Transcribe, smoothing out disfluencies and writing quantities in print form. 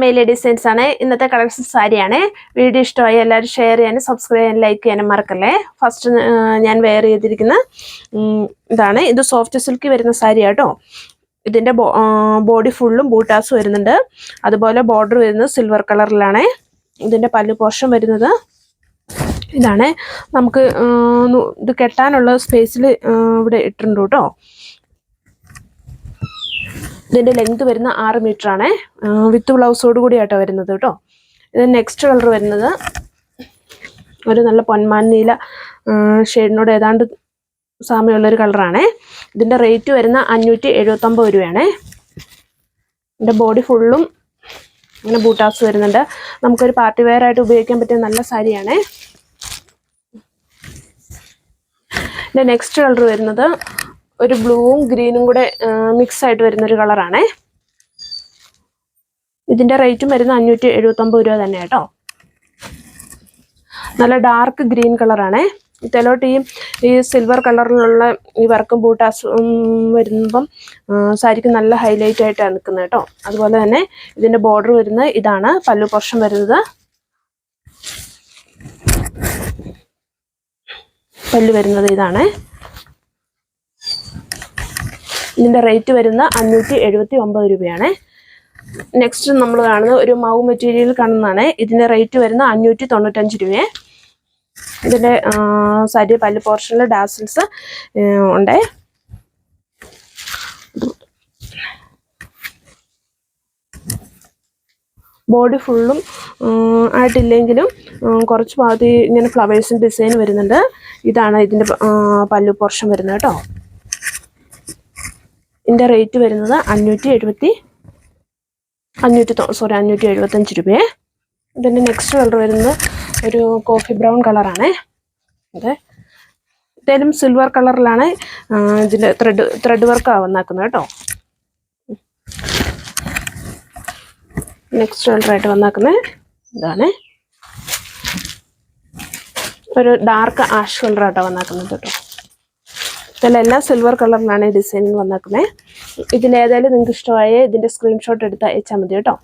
മേലെ ഡിസൈൻസ് ആണ് ഇന്നത്തെ കളക്ഷൻ സാരിയാണ്. വീഡിയോ ഇഷ്ടമായി എല്ലാവരും ഷെയർ ചെയ്യാനും സബ്സ്ക്രൈബ് ചെയ്യാനും ലൈക്ക് ചെയ്യാനും മറക്കല്ലേ. ഫസ്റ്റ് ഞാൻ വെയർ ചെയ്തിരിക്കുന്ന ഇതാണ്. ഇത് സോഫ്റ്റ് സിൽക്ക് വരുന്ന സാരി ആട്ടോ. ഇതിൻ്റെ ബോഡി ഫുള്ളും ബൂട്ടാസ് വരുന്നുണ്ട്. അതുപോലെ ബോർഡർ വരുന്നത് സിൽവർ കളറിലാണ്. ഇതിൻ്റെ പല്ലു പോർഷൻ വരുന്നത് ഇതാണ്. നമുക്ക് ഇത് കെട്ടാനുള്ള സ്പേസിൽ ഇവിടെ ഇട്ടിട്ടുണ്ട് കേട്ടോ. ഇതിൻ്റെ ലെങ്ത് വരുന്ന 6 മീറ്റർ ആണ്. വിത്ത് ബ്ലൗസോട് കൂടിയാട്ടോ വരുന്നത് കേട്ടോ. ഇത് നെക്സ്റ്റ് കളർ വരുന്നത് ഒരു നല്ല പൊന്മാൻ നീല ഷെയ്ഡിനോട് ഏതാണ്ട് സാമ്യമുള്ളൊരു കളറാണ്. ഇതിൻ്റെ റേറ്റ് വരുന്ന 579 രൂപയാണ്. ഇതിൻ്റെ ബോഡി ഫുള്ളും ഇങ്ങനെ ബൂട്ടാസ് വരുന്നുണ്ട്. നമുക്കൊരു പാർട്ടി വെയർ ആയിട്ട് ഉപയോഗിക്കാൻ പറ്റിയ നല്ല സാരിയാണ്. ഇതിൻ്റെ നെക്സ്റ്റ് കളർ വരുന്നത് ഒരു ബ്ലൂവും ഗ്രീനും കൂടെ മിക്സ് ആയിട്ട് വരുന്നൊരു കളറാണ്. ഇതിൻ്റെ റേറ്റും വരുന്ന 579 രൂപ തന്നെ കേട്ടോ. നല്ല ഡാർക്ക് ഗ്രീൻ കളറാണ്. ഇതിലോട്ട് ഈ സിൽവർ കളറിലുള്ള ഈ വർക്കും ബൂട്ടാസും വരുമ്പം സാരിക്ക് നല്ല ഹൈലൈറ്റ് ആയിട്ടാണ് നിൽക്കുന്നത് കേട്ടോ. അതുപോലെ തന്നെ ഇതിൻ്റെ ബോർഡർ വരുന്നത് ഇതാണ്. പല്ലു പോർഷൻ വരുന്നത് പല്ലു വരുന്നത് ഇതാണ്. ഇതിൻ്റെ റേറ്റ് വരുന്ന 579 രൂപയാണ്. നെക്സ്റ്റ് നമ്മൾ കാണുന്നത് ഒരു മൗ മെറ്റീരിയൽ കാണുന്നതാണ്. ഇതിൻ്റെ റേറ്റ് വരുന്ന 595 രൂപയെ. ഇതിൻ്റെ സാരി പല്ല് പോർഷനിൽ ഡാസിൽസ് ഉണ്ട്. ബോഡി ഫുള്ളും ആയിട്ടില്ലെങ്കിലും കുറച്ച് ഭാഗത്ത് ഇങ്ങനെ ഫ്ലവേഴ്സിൻ്റെ ഡിസൈൻ വരുന്നുണ്ട്. ഇതാണ് ഇതിൻ്റെ പല്ലു പോർഷൻ വരുന്നത് കേട്ടോ. ഇതിൻ്റെ റേറ്റ് വരുന്നത് 575 രൂപയെ. ഇതിൻ്റെ നെക്സ്റ്റ് കളർ വരുന്നത് ഒരു കോഫി ബ്രൗൺ കളറാണ്. ഇതേലും സിൽവർ കളറിലാണ് ഇതിൻ്റെ ത്രെഡ് വർക്ക് വന്നാക്കുന്നത് കേട്ടോ. നെക്സ്റ്റ് കളറായിട്ട് വന്നാക്കുന്നത് ഇതാണ്. ഒരു ഡാർക്ക് ആഷ് കളറായിട്ടാണ് വന്നാക്കുന്നത് കേട്ടോ. ഇതിലെല്ലാം സിൽവർ കളറിലാണ് ഈ ഡിസൈനിങ് വന്നേക്കുന്നത്. ഇതിലേതായാലും നിങ്ങൾക്ക് ഇഷ്ടമായ ഇതിൻ്റെ സ്ക്രീൻഷോട്ട് എടുത്ത് അയച്ചാൽ മതി കേട്ടോ.